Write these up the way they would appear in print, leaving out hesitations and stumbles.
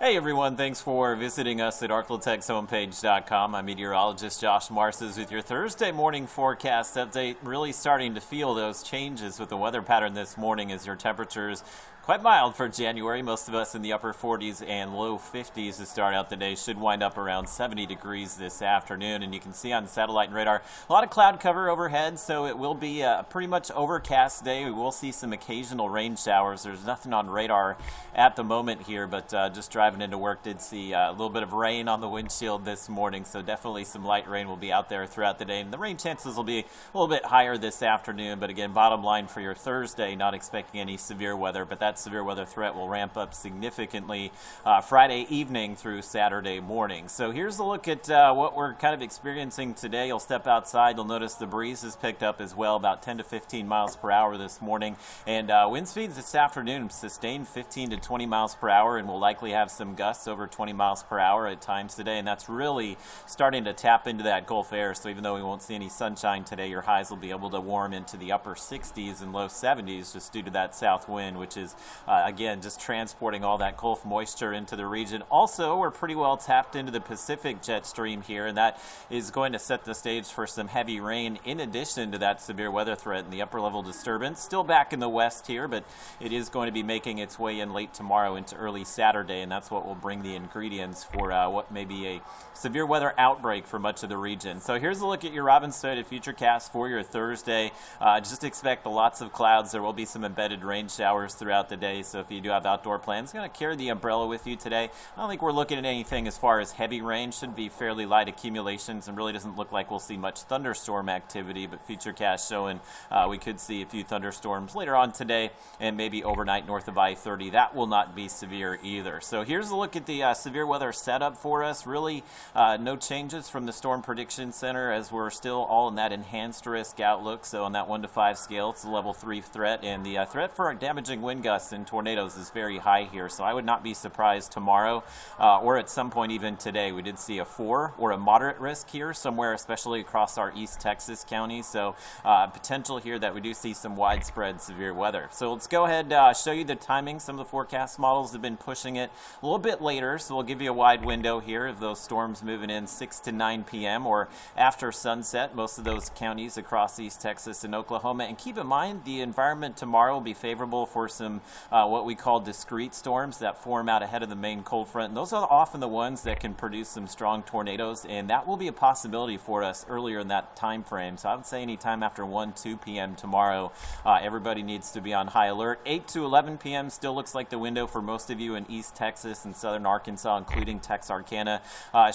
Hey everyone, thanks for visiting us at arklatexhomepage.com. I'm meteorologist Josh Marces with your Thursday morning forecast update. Really starting to feel those changes with the weather pattern this morning as your temperatures quite mild for January. Most of us in the upper 40s and low 50s to start out the day. Should wind up around 70 degrees this afternoon. And you can see on satellite and radar a lot of cloud cover overhead, so it will be a pretty much overcast day. We will see some occasional rain showers. There's nothing on radar at the moment here, but just driving into work did see a little bit of rain on the windshield this morning, so definitely some light rain will be out there throughout the day. And the rain chances will be a little bit higher this afternoon, but again, bottom line for your Thursday, not expecting any severe weather, but that severe weather threat will ramp up significantly Friday evening through Saturday morning. So here's a look at what we're kind of experiencing today. You'll step outside, you'll notice the breeze has picked up as well, about 10 to 15 miles per hour this morning, and wind speeds this afternoon sustained 15 to 20 miles per hour, and we'll likely have some gusts over 20 miles per hour at times today, and that's really starting to tap into that Gulf air. So even though we won't see any sunshine today, your highs will be able to warm into the upper 60s and low 70s just due to that south wind, which is again just transporting all that Gulf moisture into the region. Also, we're pretty well tapped into the Pacific jet stream here, and that is going to set the stage for some heavy rain in addition to that severe weather threat and the upper level disturbance. Still back in the west here, but it is going to be making its way in late tomorrow into early Saturday, and that's what will bring the ingredients for what may be a severe weather outbreak for much of the region. So here's a look at your Robin-studded FUTURECAST for your Thursday. Just expect lots of clouds. There will be some embedded rain showers throughout the day, so if you do have outdoor plans, going to carry the umbrella with you today. I don't think we're looking at anything as far as heavy rain. Should be fairly light accumulations, and really doesn't look like we'll see much thunderstorm activity, but FUTURECAST showing we could see a few thunderstorms later on today and maybe overnight north of I-30. That will not be severe either. So here's a look at the severe weather setup for us. Really no changes from the Storm Prediction Center, as we're still all in that enhanced risk outlook. So on that 1 to 5 scale, it's a level 3 threat, and the threat for damaging wind gusts and tornadoes is very high here. So I would not be surprised tomorrow or at some point even today. We did see a 4 or a moderate risk here somewhere, especially across our East Texas counties. So potential here that we do see some widespread severe weather. So let's go ahead and show you the timing. Some of the forecast models have been pushing it a little bit later, so we'll give you a wide window here of those storms moving in 6 to 9 p.m. or after sunset. Most of those counties across East Texas and Oklahoma. And keep in mind, the environment tomorrow will be favorable for some what we call discrete storms that form out ahead of the main cold front. And those are often the ones that can produce some strong tornadoes, and that will be a possibility for us earlier in that time frame. So I would say anytime after 1, 2 p.m. tomorrow, everybody needs to be on high alert. 8 to 11 p.m. still looks like the window for most of you in East Texas and southern Arkansas, including Texarkana.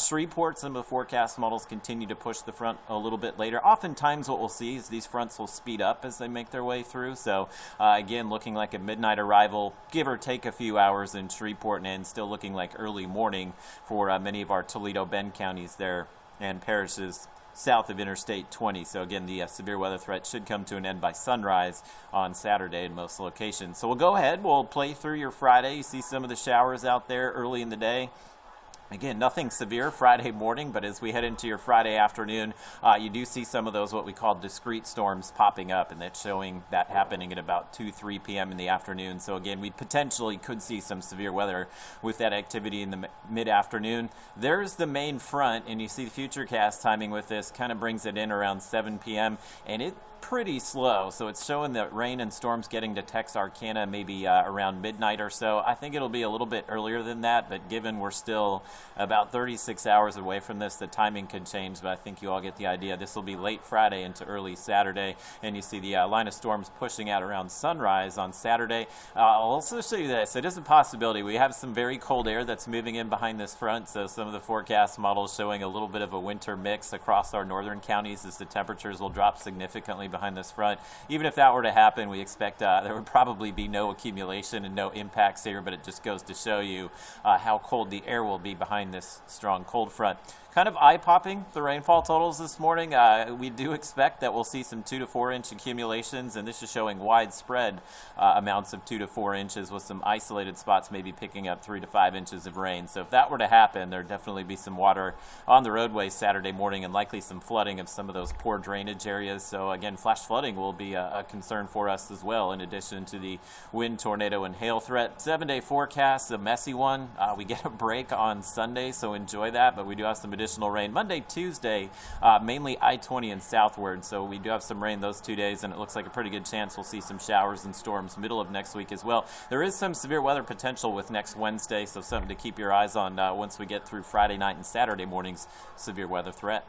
Shreveport, some of the forecast models continue to push the front a little bit later. Oftentimes what we'll see is these fronts will speed up as they make their way through. So again, looking like a midnight arrival, give or take a few hours in Shreveport, and still looking like early morning for many of our Toledo, Bend counties there and parishes south of Interstate 20. So again, the severe weather threat should come to an end by sunrise on Saturday in most locations. So we'll go ahead, we'll play through your Friday. You see some of the showers out there early in the day. Again, nothing severe Friday morning, but as we head into your Friday afternoon, you do see some of those what we call discrete storms popping up, and that's showing that happening at about 2, 3 p.m. in the afternoon. So again, we potentially could see some severe weather with that activity in the mid-afternoon. There's the main front, and you see the FUTURECAST timing with this kind of brings it in around 7 p.m., and it pretty slow, so it's showing that rain and storms getting to Texarkana maybe around midnight or so. I think it'll be a little bit earlier than that, but given we're still about 36 hours away from this, the timing could change, but I think you all get the idea. This will be late Friday into early Saturday, and you see the line of storms pushing out around sunrise on Saturday. I'll also show you this. It is a possibility. We have some very cold air that's moving in behind this front, so some of the forecast models showing a little bit of a winter mix across our northern counties as the temperatures will drop significantly behind this front. Even if that were to happen, we expect there would probably be no accumulation and no impacts here, but it just goes to show you how cold the air will be behind this strong cold front. kind of eye-popping, the rainfall totals this morning. We do expect that we'll see some 2 to 4 inch accumulations, and this is showing widespread amounts of 2 to 4 inches with some isolated spots maybe picking up 3 to 5 inches of rain. So if that were to happen, there'd definitely be some water on the roadways Saturday morning and likely some flooding of some of those poor drainage areas. So again, flash flooding will be a concern for us as well, in addition to the wind, tornado, and hail threat. 7-day forecast, a messy one. We get a break on Sunday, so enjoy that, but we do have some additional rain. Monday, Tuesday, mainly I-20 and southward, so we do have some rain those 2 days, and it looks like a pretty good chance we'll see some showers and storms middle of next week as well. There is some severe weather potential with next Wednesday, so something to keep your eyes on once we get through Friday night and Saturday morning's severe weather threat.